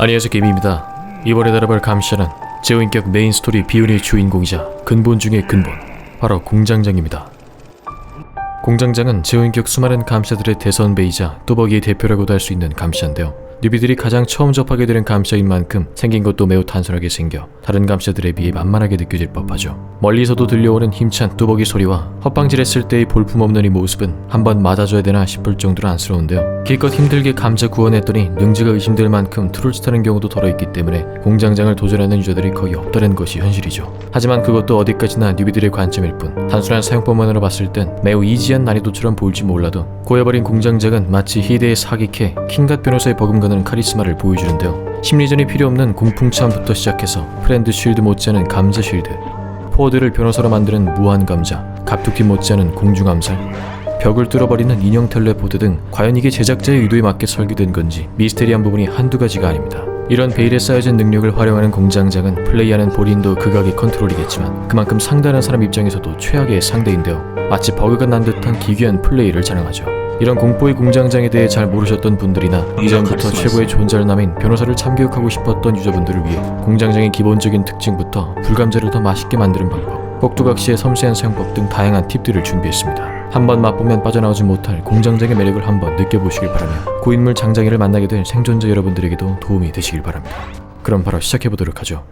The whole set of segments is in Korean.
안녕하세요, 게임입니다. 이번에 다뤄볼 감시자는 제어인격 메인 스토리 비운의 주인공이자 근본 중의 근본, 바로 공장장입니다. 공장장은 제어인격 수많은 감시자들의 대선배이자 뚜벅이의 대표라고도 할 수 있는 감시자인데요. 뉴비들이 가장 처음 접하게 되는 감시자인 만큼 생긴 것도 매우 단순하게 생겨 다른 감시자들에 비해 만만하게 느껴질 법하죠. 멀리서도 들려오는 힘찬 뚜벅이 소리와 헛방질했을 때의 볼품없는 이 모습은 한번 맞아줘야 되나 싶을 정도로 안쓰러운데요. 기껏 힘들게 감자 구원했더니 능지가 의심될 만큼 트롤짓하는 경우도 덜어 있기 때문에 공장장을 도전하는 유저들이 거의 없다는 것이 현실이죠. 하지만 그것도 어디까지나 뉴비들의 관점일 뿐, 단순한 사용법만으로 봤을 땐 매우 이지한 난이도처럼 보일지 몰라도 고여버린 공장장은 마치 희대의 사기캐 킹갓 변호사의 버금가는 카리스마를 보여주는데요. 심리전이 필요 없는 공풍참부터 시작해서 프렌드 쉴드 못지않은 감자 쉴드, 포워드를 변호사로 만드는 무한 감자, 갑툭튀 못지않은 공중암살, 벽을 뚫어버리는 인형 텔레포트 등 과연 이게 제작자의 의도에 맞게 설계된 건지 미스테리한 부분이 한두 가지가 아닙니다. 이런 베일에 쌓여진 능력을 활용하는 공장장은 플레이하는 본인도 극악의 컨트롤이겠지만 그만큼 상대하는 사람 입장에서도 최악의 상대인데요. 마치 버그가 난 듯한 기괴한 플레이를 자랑하죠. 이런 공포의 공장장에 대해 잘 모르셨던 분들이나 이전부터 최고의 존잘남인 변호사를 참교육하고 싶었던 유저분들을 위해 공장장의 기본적인 특징부터 불감자를 더 맛있게 만드는 방법, 꼭두각시의 섬세한 사용법 등 다양한 팁들을 준비했습니다. 한번 맛보면 빠져나오지 못할 공장장의 매력을 한번 느껴보시길 바라며 고인물 장장이를 만나게 될 생존자 여러분들에게도 도움이 되시길 바랍니다. 그럼 바로 시작해보도록 하죠.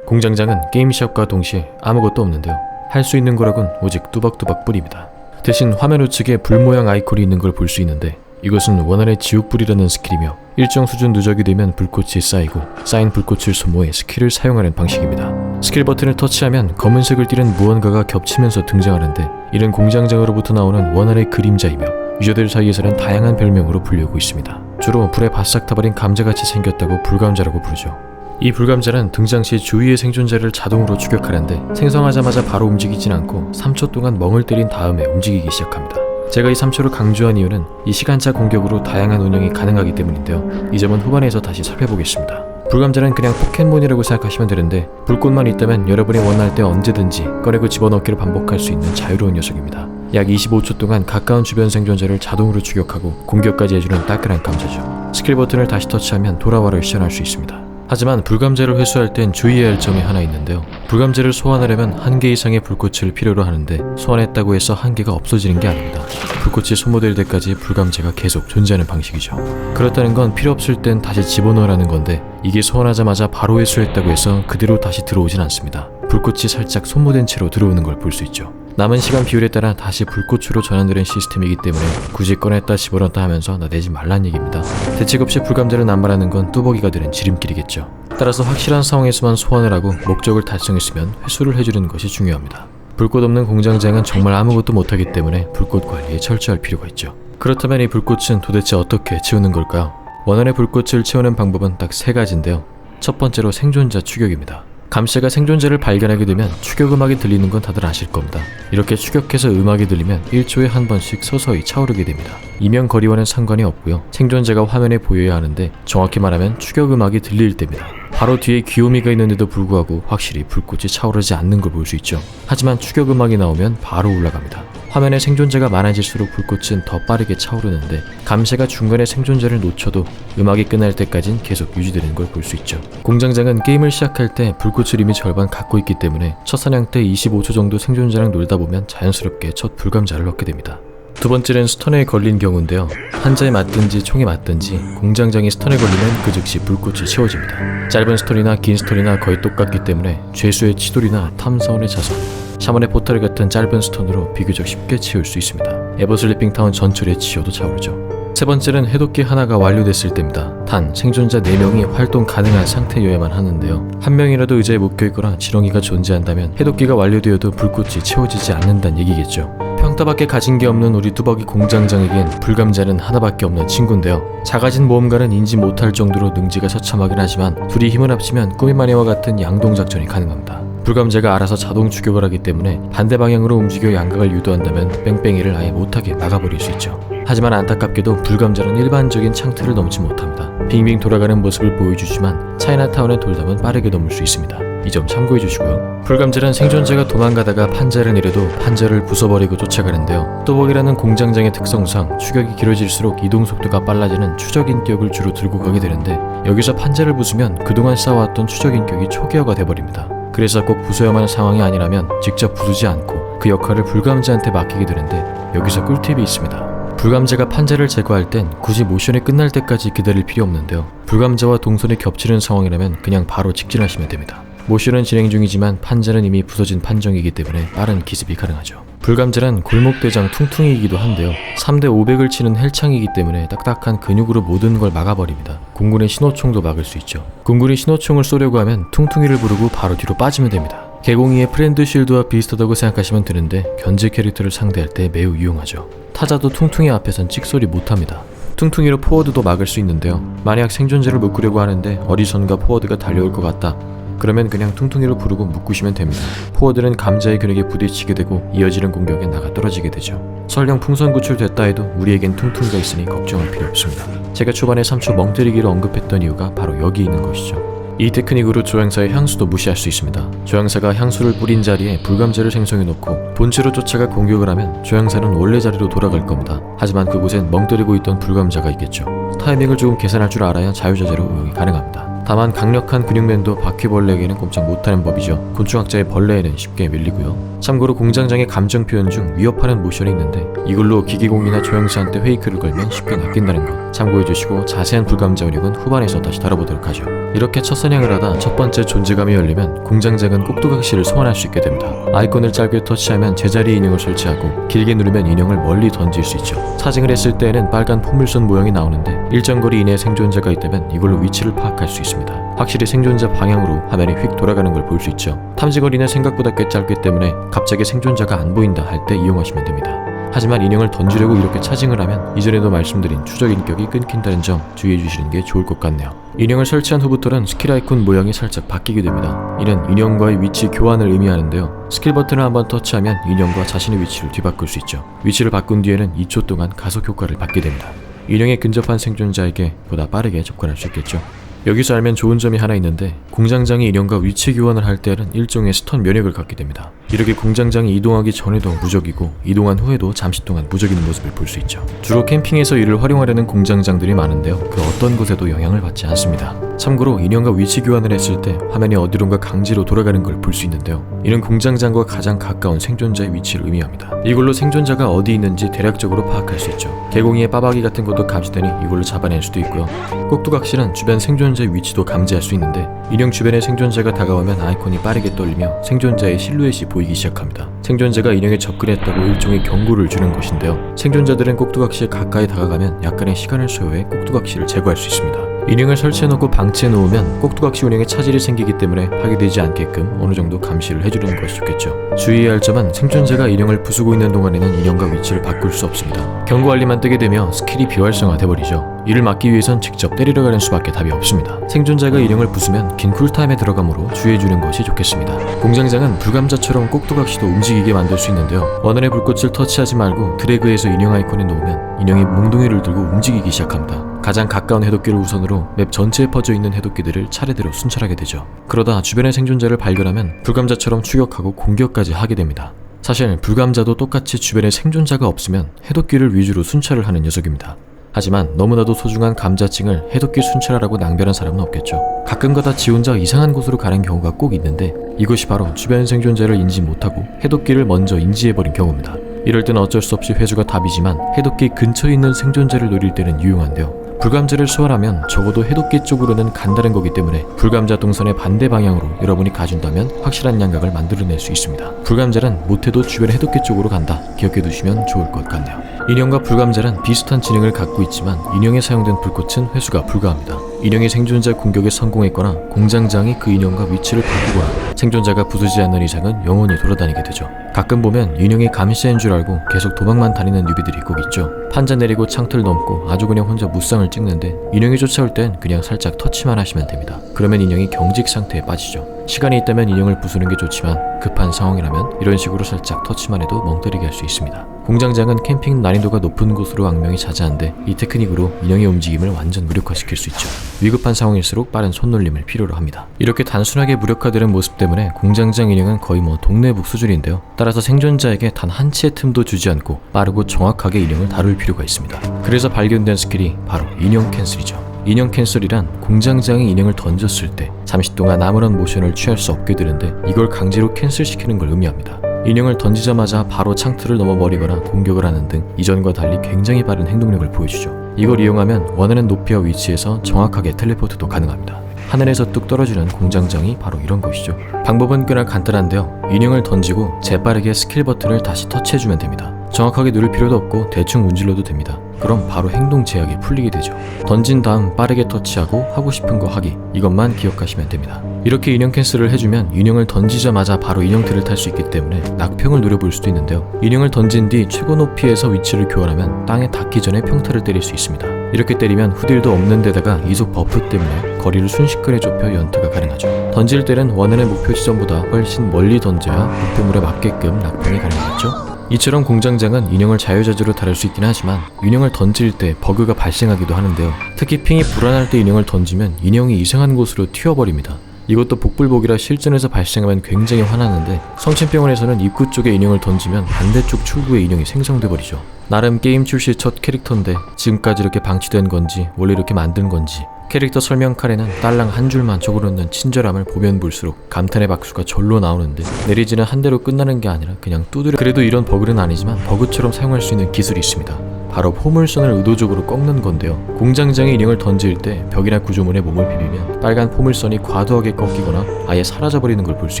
공장장은 게임 시작과 동시에 아무것도 없는데요. 할 수 있는 거라곤 오직 뚜벅뚜벅 뿌립니다. 대신 화면 우측에 불 모양 아이콘이 있는 걸 볼 수 있는데 이것은 원활의 지옥불이라는 스킬이며 일정 수준 누적이 되면 불꽃이 쌓이고 쌓인 불꽃을 소모해 스킬을 사용하는 방식입니다. 스킬 버튼을 터치하면 검은색을 띠는 무언가가 겹치면서 등장하는데 이는 공장장으로부터 나오는 원활의 그림자이며 유저들 사이에서는 다양한 별명으로 불리우고 있습니다. 주로 불에 바싹 타버린 감자같이 생겼다고 불감자라고 부르죠. 이 불감자는 등장 시 주위의 생존자를 자동으로 추격하는데 생성하자마자 바로 움직이진 않고 3초 동안 멍을 때린 다음에 움직이기 시작합니다. 제가 이 3초를 강조한 이유는 이 시간차 공격으로 다양한 운영이 가능하기 때문인데요. 이 점은 후반에서 다시 살펴보겠습니다. 불감자는 그냥 포켓몬이라고 생각하시면 되는데 불꽃만 있다면 여러분이 원할 때 언제든지 꺼내고 집어넣기를 반복할 수 있는 자유로운 녀석입니다. 약 25초 동안 가까운 주변 생존자를 자동으로 추격하고 공격까지 해주는 따끈한 감자죠. 스킬 버튼을 다시 터치하면 돌아와를 시연할 수 있습니다. 하지만 불감자를 회수할 땐 주의해야 할 점이 하나 있는데요. 불감자를 소환하려면 1개 이상의 불꽃을 필요로 하는데 소환했다고 해서 1개가 없어지는 게 아닙니다. 불꽃이 소모될 때까지 불감자가 계속 존재하는 방식이죠. 그렇다는 건 필요 없을 땐 다시 집어넣으라는 건데 이게 소환하자마자 바로 회수했다고 해서 그대로 다시 들어오진 않습니다. 불꽃이 살짝 소모된 채로 들어오는 걸 볼 수 있죠. 남은 시간 비율에 따라 다시 불꽃으로 전환되는 시스템이기 때문에 굳이 꺼냈다 집어넣었다 하면서 나대지 말란 얘기입니다. 대책 없이 불감자를 남발하는 건 뚜벅이가 되는 지름길이겠죠. 따라서 확실한 상황에서만 소환을 하고 목적을 달성했으면 회수를 해주는 것이 중요합니다. 불꽃 없는 공장장은 정말 아무것도 못하기 때문에 불꽃 관리에 철저할 필요가 있죠. 그렇다면 이 불꽃은 도대체 어떻게 채우는 걸까요? 원활의 불꽃을 채우는 방법은 딱 3가지인데요. 첫 번째로 생존자 추격입니다. 감시자가 생존자를 발견하게 되면 추격 음악이 들리는 건 다들 아실 겁니다. 이렇게 추격해서 음악이 들리면 1초에 한 번씩 서서히 차오르게 됩니다. 이면 거리와는 상관이 없고요. 생존자가 화면에 보여야 하는데 정확히 말하면 추격 음악이 들릴 때입니다. 바로 뒤에 귀요미가 있는데도 불구하고 확실히 불꽃이 차오르지 않는 걸 볼 수 있죠. 하지만 추격 음악이 나오면 바로 올라갑니다. 화면에 생존자가 많아질수록 불꽃은 더 빠르게 차오르는데 감시가 중간에 생존자를 놓쳐도 음악이 끝날 때까진 계속 유지되는 걸 볼 수 있죠. 공장장은 게임을 시작할 때 불꽃을 이미 절반 갖고 있기 때문에 첫 사냥 때 25초 정도 생존자랑 놀다 보면 자연스럽게 첫 불감자를 얻게 됩니다. 두 번째는 스턴에 걸린 경우인데요. 한자에 맞든지 총에 맞든지 공장장이 스턴에 걸리면 그 즉시 불꽃이 채워집니다. 짧은 스턴이나 긴 스턴이나 거의 똑같기 때문에 죄수의 치돌이나 탐사원의 자석, 샤먼의 포탈 같은 짧은 스턴으로 비교적 쉽게 채울 수 있습니다. 에버슬리핑타운 전철의 치효도 차오르죠. 세 번째는 해독기 하나가 완료됐을 때입니다. 단 생존자 4명이 활동 가능한 상태여야만 하는데요. 한 명이라도 의자에 묶여있거나 지렁이가 존재한다면 해독기가 완료되어도 불꽃이 채워지지 않는다는 얘기겠죠. 평타밖에 가진 게 없는 우리 뚜벅이 공장장에겐 불감자는 하나밖에 없는 친구인데요. 작아진 모험가는 인지 못할 정도로 능지가 처참하긴 하지만 둘이 힘을 합치면 꾸미마니와 같은 양동작전이 가능합니다. 불감자가 알아서 자동 추격을 하기 때문에 반대 방향으로 움직여 양각을 유도한다면 뺑뺑이를 아예 못하게 막아버릴 수 있죠. 하지만 안타깝게도 불감자는 일반적인 창틀을 넘지 못합니다. 빙빙 돌아가는 모습을 보여주지만 차이나타운의 돌담은 빠르게 넘을 수 있습니다. 이 점 참고해 주시고요. 불감자란 생존자가 도망가다가 판자를 내려도 판자를 부숴버리고 쫓아가는데요. 뚜벅이라는 공장장의 특성상 추격이 길어질수록 이동 속도가 빨라지는 추적인격을 주로 들고 가게 되는데 여기서 판자를 부수면 그동안 쌓아왔던 추적인격이 초기화가 돼버립니다. 그래서 꼭 부숴야만 하는 상황이 아니라면 직접 부수지 않고 그 역할을 불감자한테 맡기게 되는데 여기서 꿀팁이 있습니다. 불감자가 판자를 제거할 땐 굳이 모션이 끝날 때까지 기다릴 필요 없는데요. 불감자와 동선이 겹치는 상황이라면 그냥 바로 직진하시면 됩니다. 모션은 진행 중이지만 판자는 이미 부서진 판정이기 때문에 빠른 기습이 가능하죠. 불감자란 골목대장 퉁퉁이이기도 한데요. 3대 500을 치는 헬창이기 때문에 딱딱한 근육으로 모든 걸 막아버립니다. 공군의 신호총도 막을 수 있죠. 공군이 신호총을 쏘려고 하면 퉁퉁이를 부르고 바로 뒤로 빠지면 됩니다. 개공이의 프렌드 쉴드와 비슷하다고 생각하시면 되는데 견제 캐릭터를 상대할 때 매우 유용하죠. 타자도 퉁퉁이 앞에선 찍소리 못합니다. 퉁퉁이로 포워드도 막을 수 있는데요. 만약 생존자를 묶으려고 하는데 어디선가 포워드가 달려올 것 같다. 그러면 그냥 퉁퉁이로 부르고 묶으시면 됩니다. 포워드는 감자의 근육에 부딪히게 되고 이어지는 공격에 나가 떨어지게 되죠. 설령 풍선 구출됐다 해도 우리에겐 퉁퉁이가 있으니 걱정할 필요 없습니다. 제가 초반에 3초 멍때리기를 언급했던 이유가 바로 여기 있는 것이죠. 이 테크닉으로 조향사의 향수도 무시할 수 있습니다. 조향사가 향수를 뿌린 자리에 불감자를 생성해놓고 본체로 쫓아가 공격을 하면 조향사는 원래 자리로 돌아갈 겁니다. 하지만 그곳엔 멍때리고 있던 불감자가 있겠죠. 타이밍을 조금 계산할 줄 알아야 자유자재로 운용이 가능합니다. 다만 강력한 근육맨도 바퀴벌레에게는 꼼짝 못하는 법이죠. 곤충학자의 벌레에는 쉽게 밀리고요. 참고로 공장장의 감정 표현 중 위협하는 모션이 있는데 이걸로 기계공이나 조형사한테 페이크를 걸면 쉽게 낚인다는 것 참고해주시고 자세한 불감자 운영은 후반에서 다시 다뤄보도록 하죠. 이렇게 첫 사냥을 하다 첫 번째 존재감이 열리면 공장장은 꼭두각시를 소환할 수 있게 됩니다. 아이콘을 짧게 터치하면 제자리에 인형을 설치하고 길게 누르면 인형을 멀리 던질 수 있죠. 사징을 했을 때에는 빨간 포물선 모양이 나오는데 일정 거리 이내에 생존자가 있다면 이걸로 위치를 파악할 수 있습니다. 확실히 생존자 방향으로 화면이 휙 돌아가는 걸 볼 수 있죠. 탐지거리는 생각보다 꽤 짧기 때문에 갑자기 생존자가 안 보인다 할 때 이용하시면 됩니다. 하지만 인형을 던지려고 이렇게 차징을 하면 이전에도 말씀드린 추적인격이 끊긴다는 점 주의해 주시는 게 좋을 것 같네요. 인형을 설치한 후부터는 스킬 아이콘 모양이 살짝 바뀌게 됩니다. 이는 인형과의 위치 교환을 의미하는데요. 스킬 버튼을 한번 터치하면 인형과 자신의 위치를 뒤바꿀 수 있죠. 위치를 바꾼 뒤에는 2초 동안 가속 효과를 받게 됩니다. 인형에 근접한 생존자에게 보다 빠르게 접근할 수 있겠죠. 여기서 알면 좋은 점이 하나 있는데 공장장이 인형과 위치 교환을 할 때는 일종의 스턴 면역을 갖게 됩니다. 이렇게 공장장이 이동하기 전에도 무적이고 이동한 후에도 잠시 동안 무적이는 모습을 볼 수 있죠. 주로 캠핑에서 이를 활용하려는 공장장들이 많은데요. 그 어떤 곳에도 영향을 받지 않습니다. 참고로 인형과 위치 교환을 했을 때 화면이 어디론가 강제로 돌아가는 걸 볼 수 있는데요. 이는 공장장과 가장 가까운 생존자의 위치를 의미합니다. 이걸로 생존자가 어디 있는지 대략적으로 파악할 수 있죠. 개공이의 빠박이 같은 것도 감지되니 이걸로 잡아낼 수도 있고요. 꼭두각시는 주변 생존자의 위치도 감지할 수 있는데 인형 주변에 생존자가 다가오면 아이콘이 빠르게 떨리며 생존자의 실루엣이 보이기 시작합니다. 생존자가 인형에 접근했다고 일종의 경고를 주는 것인데요. 생존자들은 꼭두각시에 가까이 다가가면 약간의 시간을 소요해 꼭두각시를 제거할 수 있습니다. 인형을 설치해놓고 방치해 놓으면 꼭두각시 운영에 차질이 생기기 때문에 파괴되지 않게끔 어느 정도 감시를 해주는 것이 좋겠죠. 주의해야 할 점은 생존자가 인형을 부수고 있는 동안에는 인형과 위치를 바꿀 수 없습니다. 경고 알림만 뜨게 되며 스킬이 비활성화돼버리죠. 이를 막기 위해선 직접 때리러 가는 수밖에 답이 없습니다. 생존자가 인형을 부수면 긴 쿨타임에 들어가므로 주의해주는 것이 좋겠습니다. 공장장은 불감자처럼 꼭두각시도 움직이게 만들 수 있는데요. 원활의 불꽃을 터치하지 말고 드래그해서 인형 아이콘에 놓으면 인형이 몽둥이를 들고 움직이기 시작합니다. 가장 가까운 해독기를 우선으로 맵 전체에 퍼져있는 해독기들을 차례대로 순찰하게 되죠. 그러다 주변의 생존자를 발견하면 불감자처럼 추격하고 공격까지 하게 됩니다. 사실 불감자도 똑같이 주변에 생존자가 없으면 해독기를 위주로 순찰을 하는 녀석입니다. 하지만 너무나도 소중한 감자증을 해독기 순찰하라고 낭비하는 사람은 없겠죠. 가끔가다 지 혼자 이상한 곳으로 가는 경우가 꼭 있는데 이것이 바로 주변 생존자를 인지 못하고 해독기를 먼저 인지해버린 경우입니다. 이럴 때는 어쩔 수 없이 회수가 답이지만 해독기 근처에 있는 생존자를 노릴 때는 유용한데요. 불감자를 소환하면 적어도 해독기 쪽으로는 간다는 거기 때문에 불감자 동선의 반대 방향으로 여러분이 가준다면 확실한 양각을 만들어낼 수 있습니다. 불감자는 못해도 주변 해독기 쪽으로 간다. 기억해 두시면 좋을 것 같네요. 인형과 불감자란 비슷한 지능을 갖고 있지만 인형에 사용된 불꽃은 회수가 불가합니다. 인형이 생존자 공격에 성공했거나 공장장이 그 인형과 위치를 바꾸거나 생존자가 부수지 않는 이상은 영원히 돌아다니게 되죠. 가끔 보면 인형이 감시한 줄 알고 계속 도망만 다니는 뉴비들이 꼭 있죠. 판자 내리고 창틀 넘고 아주 그냥 혼자 무쌍을 찍는데 인형이 쫓아올 땐 그냥 살짝 터치만 하시면 됩니다. 그러면 인형이 경직 상태에 빠지죠. 시간이 있다면 인형을 부수는 게 좋지만 급한 상황이라면 이런 식으로 살짝 터치만 해도 멍 때리게 할 수 있습니다. 공장장은 캠핑 난이도가 높은 곳으로 악명이 자자한데 이 테크닉으로 인형의 움직임을 완전 무력화시킬 수 있죠. 위급한 상황일수록 빠른 손놀림을 필요로 합니다. 이렇게 단순하게 무력화되는 모습 때문에 공장장 인형은 거의 동네북 수준인데요. 따라서 생존자에게 단 한 치의 틈도 주지 않고 빠르고 정확하게 인형을 다룰 필요가 있습니다. 그래서 발견된 스킬이 바로 인형 캔슬이죠. 인형 캔슬이란 공장장이 인형을 던졌을 때 잠시 동안 아무런 모션을 취할 수 없게 되는데 이걸 강제로 캔슬시키는 걸 의미합니다. 인형을 던지자마자 바로 창틀을 넘어버리거나 공격을 하는 등 이전과 달리 굉장히 빠른 행동력을 보여주죠. 이걸 이용하면 원하는 높이와 위치에서 정확하게 텔레포트도 가능합니다. 하늘에서 뚝 떨어지는 공장장이 바로 이런 것이죠. 방법은 꽤나 간단한데요. 인형을 던지고 재빠르게 스킬 버튼을 다시 터치해주면 됩니다. 정확하게 누를 필요도 없고 대충 문질러도 됩니다. 그럼 바로 행동 제약이 풀리게 되죠. 던진 다음 빠르게 터치하고 하고 싶은 거 하기, 이것만 기억하시면 됩니다. 이렇게 인형 캔슬을 해주면 인형을 던지자마자 바로 인형틀을 탈 수 있기 때문에 낙평을 노려볼 수도 있는데요. 인형을 던진 뒤 최고 높이에서 위치를 교환하면 땅에 닿기 전에 평타를 때릴 수 있습니다. 이렇게 때리면 후딜도 없는 데다가 이속 버프 때문에 거리를 순식간에 좁혀 연타가 가능하죠. 던질 때는 원하는 목표 지점보다 훨씬 멀리 던져야 목표물에 맞게끔 낙평이 가능하겠죠. 이처럼 공장장은 인형을 자유자재로 다룰 수 있긴 하지만 인형을 던질 때 버그가 발생하기도 하는데요. 특히 핑이 불안할 때 인형을 던지면 인형이 이상한 곳으로 튀어버립니다. 이것도 복불복이라 실전에서 발생하면 굉장히 화나는데 성심병원에서는 입구 쪽에 인형을 던지면 반대쪽 출구에 인형이 생성돼 버리죠. 나름 게임 출시 첫 캐릭터인데 지금까지 이렇게 방치된 건지 원래 이렇게 만든 건지 캐릭터 설명 칸에는 딸랑 한 줄만 적어놓는 친절함을 보면 볼수록 감탄의 박수가 절로 나오는데 내리지는 한 대로 끝나는 게 아니라 그냥 두드려. 그래도 이런 버그는 아니지만 버그처럼 사용할 수 있는 기술이 있습니다. 바로 포물선을 의도적으로 꺾는 건데요. 공장장이 인형을 던질 때 벽이나 구조물에 몸을 비비면 빨간 포물선이 과도하게 꺾이거나 아예 사라져버리는 걸 볼 수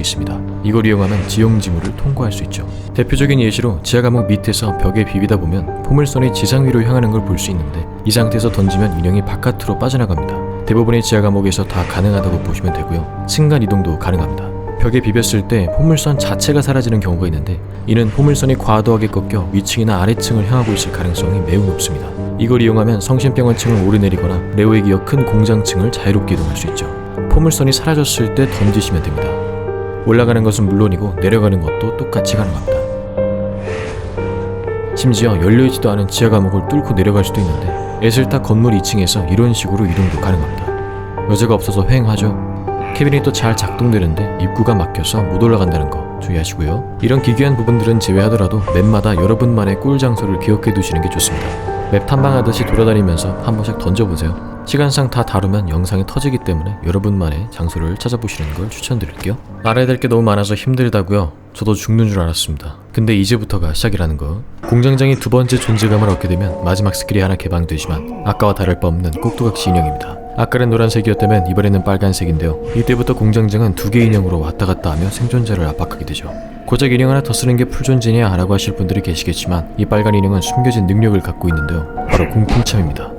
있습니다. 이걸 이용하면 지형지물을 통과할 수 있죠. 대표적인 예시로 지하 감옥 밑에서 벽에 비비다 보면 포물선이 지상 위로 향하는 걸 볼 수 있는데 이 상태에서 던지면 인형이 바깥으로 빠져나갑니다. 대부분의 지하 감옥에서 다 가능하다고 보시면 되고요. 순간 이동도 가능합니다. 벽에 비볐을 때 포물선 자체가 사라지는 경우가 있는데 이는 포물선이 과도하게 꺾여 위층이나 아래층을 향하고 있을 가능성이 매우 높습니다. 이걸 이용하면 성심병원층을 오르내리거나 레오에 이어 큰 공장층을 자유롭게 이동할 수 있죠. 포물선이 사라졌을 때 던지시면 됩니다. 올라가는 것은 물론이고 내려가는 것도 똑같이 가능합니다. 심지어 열려있지도 않은 지하 감옥을 뚫고 내려갈 수도 있는데 에슬타 건물 2층에서 이런 식으로 이동도 가능합니다. 여자가 없어서 휑하죠. 캐비닛 또 잘 작동되는데 입구가 막혀서 못 올라간다는 거 주의하시고요. 이런 기괴한 부분들은 제외하더라도 맵마다 여러분만의 꿀 장소를 기억해 두시는 게 좋습니다. 맵 탐방하듯이 돌아다니면서 한 번씩 던져보세요. 시간상 다 다루면 영상이 터지기 때문에 여러분만의 장소를 찾아보시는 걸 추천드릴게요. 알아야 될 게 너무 많아서 힘들다고요? 저도 죽는 줄 알았습니다. 근데 이제부터가 시작이라는 거. 공장장이 두 번째 존재감을 얻게 되면 마지막 스킬이 하나 개방되지만 아까와 다를 바 없는 꼭두각시 인형입니다. 아까는 노란색이었다면 이번에는 빨간색인데요. 이때부터 공장장은 두 개의 인형으로 왔다 갔다 하며 생존자를 압박하게 되죠. 고작 인형 하나 더 쓰는 게 풀존재냐 라고 하실 분들이 계시겠지만 이 빨간 인형은 숨겨진 능력을 갖고 있는데요. 바로 공풍참입니다.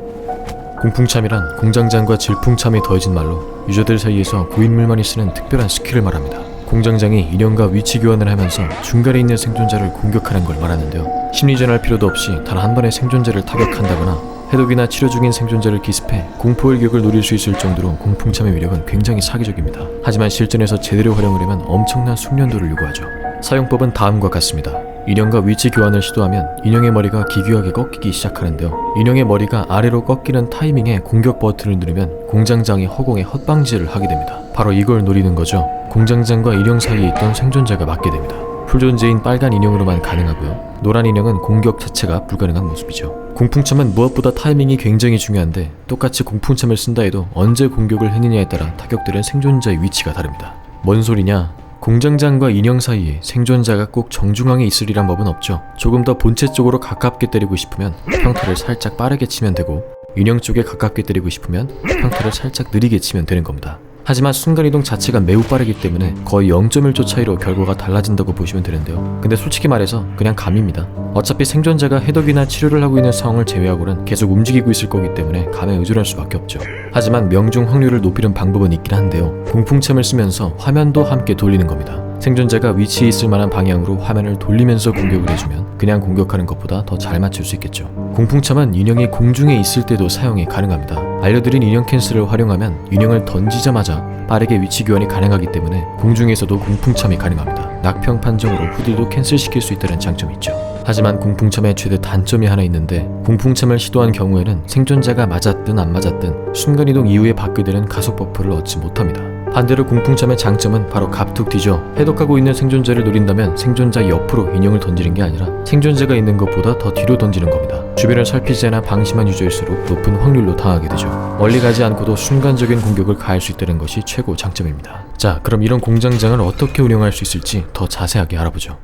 공풍참이란 공장장과 질풍참이 더해진 말로 유저들 사이에서 고인물만이 쓰는 특별한 스킬을 말합니다. 공장장이 인형과 위치 교환을 하면서 중간에 있는 생존자를 공격하는 걸 말하는데요. 심리전할 필요도 없이 단 한 번에 생존자를 타격한다거나 해독이나 치료 중인 생존자를 기습해 공포 일격을 노릴 수 있을 정도로 공풍참의 위력은 굉장히 사기적입니다. 하지만 실전에서 제대로 활용하려면 엄청난 숙련도를 요구하죠. 사용법은 다음과 같습니다. 인형과 위치 교환을 시도하면 인형의 머리가 기괴하게 꺾이기 시작하는데요. 인형의 머리가 아래로 꺾이는 타이밍에 공격 버튼을 누르면 공장장이 허공에 헛방지를 하게 됩니다. 바로 이걸 노리는 거죠. 공장장과 인형 사이에 있던 생존자가 맞게 됩니다. 풀존재인 빨간 인형으로만 가능하고요. 노란 인형은 공격 자체가 불가능한 모습이죠. 공풍참은 무엇보다 타이밍이 굉장히 중요한데 똑같이 공풍참을 쓴다 해도 언제 공격을 했느냐에 따라 타격되는 생존자의 위치가 다릅니다. 뭔 소리냐? 공장장과 인형 사이에 생존자가 꼭 정중앙에 있으리란 법은 없죠. 조금 더 본체 쪽으로 가깝게 때리고 싶으면 평타를 살짝 빠르게 치면 되고 인형 쪽에 가깝게 때리고 싶으면 평타를 살짝 느리게 치면 되는 겁니다. 하지만 순간이동 자체가 매우 빠르기 때문에 거의 0.1초 차이로 결과가 달라진다고 보시면 되는데요. 근데 솔직히 말해서 그냥 감입니다. 어차피 생존자가 해독이나 치료를 하고 있는 상황을 제외하고는 계속 움직이고 있을 거기 때문에 감에 의존할 수밖에 없죠. 하지만 명중 확률을 높이는 방법은 있긴 한데요. 공풍참을 쓰면서 화면도 함께 돌리는 겁니다. 생존자가 위치에 있을 만한 방향으로 화면을 돌리면서 공격을 해주면 그냥 공격하는 것보다 더 잘 맞출 수 있겠죠. 공풍참은 인형이 공중에 있을 때도 사용이 가능합니다. 알려드린 인형 캔슬을 활용하면 인형을 던지자마자 빠르게 위치 교환이 가능하기 때문에 공중에서도 공풍참이 가능합니다. 낙평 판정으로 후딜도 캔슬시킬 수 있다는 장점이 있죠. 하지만 공풍참의 최대 단점이 하나 있는데 공풍참을 시도한 경우에는 생존자가 맞았든 안 맞았든 순간이동 이후에 받게 되는 가속 버프를 얻지 못합니다. 반대로 공풍참의 장점은 바로 갑툭튀죠. 해독하고 있는 생존자를 노린다면 생존자 옆으로 인형을 던지는 게 아니라 생존자가 있는 것보다 더 뒤로 던지는 겁니다. 주변을 살피지 않아 방심한 유저일수록 높은 확률로 당하게 되죠. 멀리 가지 않고도 순간적인 공격을 가할 수 있다는 것이 최고 장점입니다. 자, 그럼 이런 공장장을 어떻게 운영할 수 있을지 더 자세하게 알아보죠.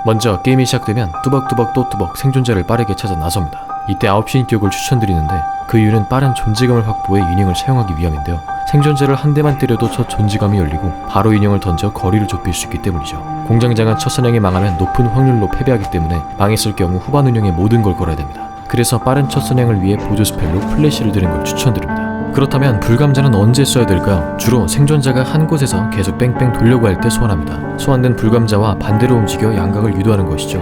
먼저 게임이 시작되면 뚜벅뚜벅 또 뚜벅 생존자를 빠르게 찾아 나섭니다. 이때 9시 인격을 추천드리는데 그 이유는 빠른 존재감을 확보해 인형을 사용하기 위함인데요. 생존자를 한 대만 때려도 첫 존재감이 열리고 바로 인형을 던져 거리를 좁힐 수 있기 때문이죠. 공장장은 첫 선행이 망하면 높은 확률로 패배하기 때문에 망했을 경우 후반 운영에 모든 걸 걸어야 됩니다. 그래서 빠른 첫 선행을 위해 보조 스펠로 플래시를 드는 걸 추천드립니다. 그렇다면 불감자는 언제 써야 될까요? 주로 생존자가 한 곳에서 계속 뺑뺑 돌려고 할 때 소환합니다. 소환된 불감자와 반대로 움직여 양각을 유도하는 것이죠.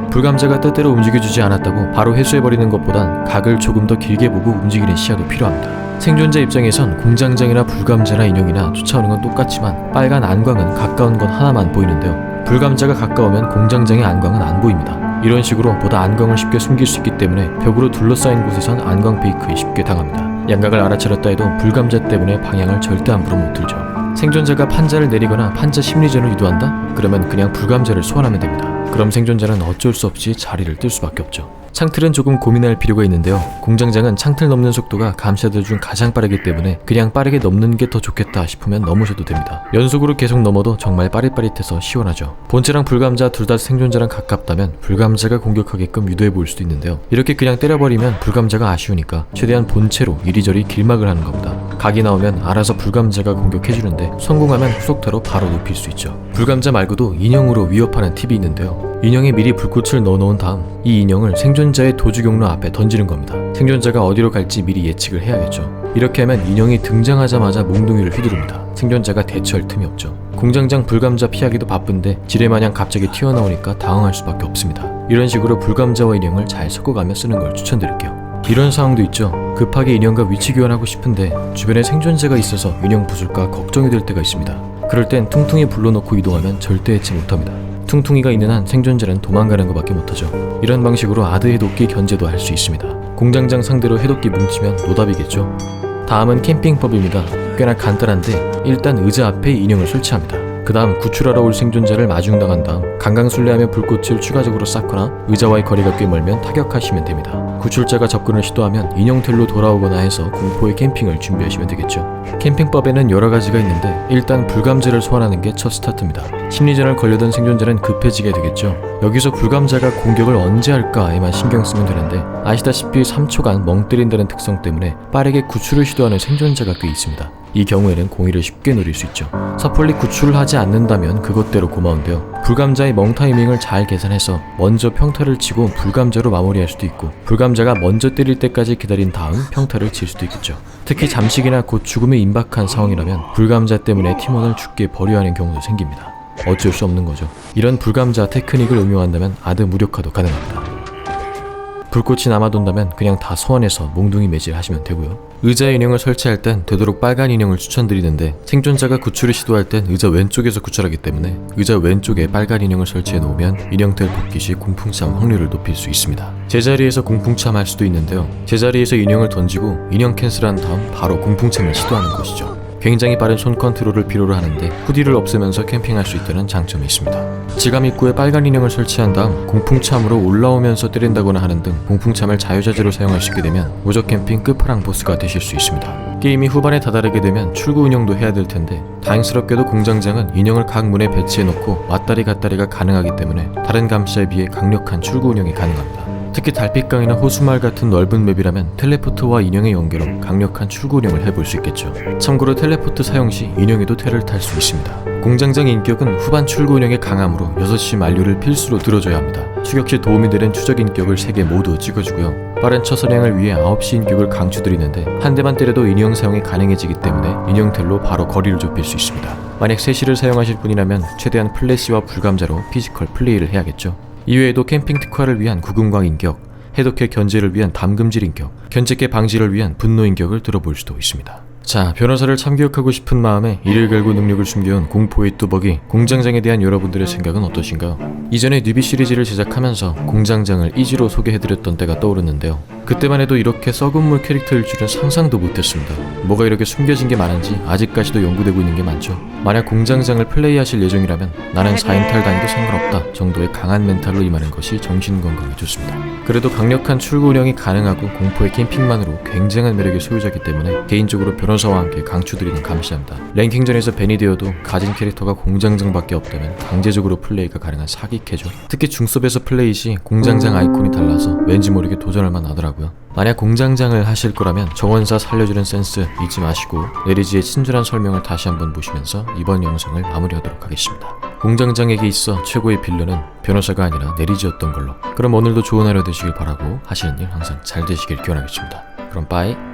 불감자가 뜻대로 움직여주지 않았다고 바로 회수해버리는 것보단 각을 조금 더 길게 보고 움직이는 시야도 필요합니다. 생존자 입장에선 공장장이나 불감자나 인형이나 쫓아오는 건 똑같지만 빨간 안광은 가까운 건 하나만 보이는데요. 불감자가 가까우면 공장장의 안광은 안 보입니다. 이런 식으로 보다 안광을 쉽게 숨길 수 있기 때문에 벽으로 둘러싸인 곳에선 안광 페이크에 쉽게 당합니다. 양각을 알아차렸다 해도 불감자 때문에 방향을 절대 함부로 못 틀죠. 생존자가 판자를 내리거나 판자 심리전을 유도한다? 그러면 그냥 불감자를 소환하면 됩니다. 그럼 생존자는 어쩔 수 없이 자리를 뜰 수밖에 없죠. 창틀은 조금 고민할 필요가 있는데요. 공장장은 창틀 넘는 속도가 감시자들 중 가장 빠르기 때문에 그냥 빠르게 넘는 게 더 좋겠다 싶으면 넘으셔도 됩니다. 연속으로 계속 넘어도 정말 빠릿빠릿해서 시원하죠. 본체랑 불감자 둘 다 생존자랑 가깝다면 불감자가 공격하게끔 유도해 볼 수도 있는데요. 이렇게 그냥 때려버리면 불감자가 아쉬우니까 최대한 본체로 이리저리 길막을 하는 겁니다. 각이 나오면 알아서 불감자가 공격해주는데 성공하면 후속타로 바로 눕힐 수 있죠. 불감자 말고도 인형으로 위협하는 팁이 있는데요. 인형에 미리 불꽃을 넣어놓은 다음 이 인형을 생존자의 도주 경로 앞에 던지는 겁니다. 생존자가 어디로 갈지 미리 예측을 해야겠죠. 이렇게 하면 인형이 등장하자마자 몽둥이를 휘두릅니다. 생존자가 대처할 틈이 없죠. 공장장 불감자 피하기도 바쁜데 지뢰마냥 갑자기 튀어나오니까 당황할 수밖에 없습니다. 이런 식으로 불감자와 인형을 잘 섞어가며 쓰는 걸 추천드릴게요. 이런 상황도 있죠. 급하게 인형과 위치 교환하고 싶은데 주변에 생존자가 있어서 인형 부술까 걱정이 될 때가 있습니다. 그럴 땐 퉁퉁이 불러넣고 이동하면 절대 해치 못합니다. 퉁퉁이가 있는 한 생존자는 도망가는 것밖에 못하죠. 이런 방식으로 아드 해독기 견제도 할 수 있습니다. 공장장 상대로 해독기 뭉치면 노답이겠죠. 다음은 캠핑법입니다. 꽤나 간단한데 일단 의자 앞에 인형을 설치합니다. 그 다음 구출하러 올 생존자를 마중당한 다음 강강술래하며 불꽃을 추가적으로 쌓거나 의자와의 거리가 꽤 멀면 타격하시면 됩니다. 구출자가 접근을 시도하면 인형텔로 돌아오거나 해서 공포의 캠핑을 준비하시면 되겠죠. 캠핑법에는 여러 가지가 있는데 일단 불감자를 소환하는 게 첫 스타트입니다. 심리전을 걸려던 생존자는 급해지게 되겠죠. 여기서 불감자가 공격을 언제 할까에만 신경 쓰면 되는데 아시다시피 3초간 멍 때린다는 특성 때문에 빠르게 구출을 시도하는 생존자가 꽤 있습니다. 이 경우에는 공이를 쉽게 노릴 수 있죠. 섣불리 구출을 하지 않는다면 그것대로 고마운데요. 불감자의 멍 타이밍을 잘 계산해서 먼저 평타를 치고 불감자로 마무리할 수도 있고 불감자가 먼저 때릴 때까지 기다린 다음 평타를 칠 수도 있겠죠. 특히 잠식이나 곧 죽음에 임박한 상황이라면 불감자 때문에 팀원을 죽게 버려야 하는 경우도 생깁니다. 어쩔 수 없는 거죠. 이런 불감자 테크닉을 응용한다면 아드 무력화도 가능합니다. 불꽃이 남아돈다면 그냥 다 소환해서 몽둥이 매질 하시면 되고요. 의자에 인형을 설치할 땐 되도록 빨간 인형을 추천드리는데 생존자가 구출을 시도할 땐 의자 왼쪽에서 구출하기 때문에 의자 왼쪽에 빨간 인형을 설치해 놓으면 인형텔 복귀 시 공풍참 확률을 높일 수 있습니다. 제자리에서 공풍참 할 수도 있는데요. 제자리에서 인형을 던지고 인형 캔슬한 다음 바로 공풍참을 시도하는 것이죠. 굉장히 빠른 손 컨트롤을 필요로 하는데 후디를 없애면서 캠핑할 수 있다는 장점이 있습니다. 지갑 입구에 빨간 인형을 설치한 다음 공풍참으로 올라오면서 때린다거나 하는 등 공풍참을 자유자재로 사용할 수 있게 되면 무적 캠핑 끝판왕 보스가 되실 수 있습니다. 게임이 후반에 다다르게 되면 출구 운영도 해야 될 텐데 다행스럽게도 공장장은 인형을 각 문에 배치해놓고 왔다리 갔다리가 가능하기 때문에 다른 감시자에 비해 강력한 출구 운영이 가능합니다. 특히 달빛강이나 호수마을 같은 넓은 맵이라면 텔레포트와 인형의 연계로 강력한 출구 운영을 해볼 수 있겠죠. 참고로 텔레포트 사용 시 인형에도 테를 탈 수 있습니다. 공장장 인격은 후반 출구 운영의 강함으로 6시 만료를 필수로 들어줘야 합니다. 추격 시 도움이 되는 추적 인격을 3개 모두 찍어주고요. 빠른 처선행을 위해 9시 인격을 강추드리는데 한 대만 때려도 인형 사용이 가능해지기 때문에 인형텔로 바로 거리를 좁힐 수 있습니다. 만약 3시를 사용하실 분이라면 최대한 플래시와 불감자로 피지컬 플레이를 해야겠죠. 이외에도 캠핑 특화를 위한 구금광 인격, 해독해 견제를 위한 담금질 인격, 견제계 방지를 위한 분노 인격을 들어볼 수도 있습니다. 자, 변호사를 참교육하고 싶은 마음에 이를 갈고 능력을 숨겨온 공포의 뚜벅이 공장장에 대한 여러분들의 생각은 어떠신가요? 이전에 뉴비 시리즈를 제작하면서 공장장을 이지로 소개해드렸던 때가 떠오르는데요. 그때만 해도 이렇게 썩은 물 캐릭터일 줄은 상상도 못했습니다. 뭐가 이렇게 숨겨진 게 많은지 아직까지도 연구되고 있는 게 많죠. 만약 공장장을 플레이하실 예정이라면 나는 4인탈 다니도 상관없다 정도의 강한 멘탈로 임하는 것이 정신건강에 좋습니다. 그래도 강력한 출구 운영이 가능하고 공포의 캠핑만으로 굉장한 매력의 소유자이기 때문에 개인적으로 변호사와 함께 강추드리는 감시합니다. 랭킹전에서 벤이 되어도 가진 캐릭터가 공장장밖에 없다면 강제적으로 플레이가 가능한 사기캐죠. 특히 중섭에서 플레이 시 공장장 아이콘이 달라서 왠지 모르게 도전할 만 하더라고요. 만약 공장장을 하실 거라면 정원사 살려주는 센스 잊지 마시고 내리지의 친절한 설명을 다시 한번 보시면서 이번 영상을 마무리하도록 하겠습니다. 공장장에게 있어 최고의 빌런은 변호사가 아니라 내리지였던 걸로. 그럼 오늘도 좋은 하루 되시길 바라고 하시는 일 항상 잘 되시길 기원하겠습니다. 그럼 빠이.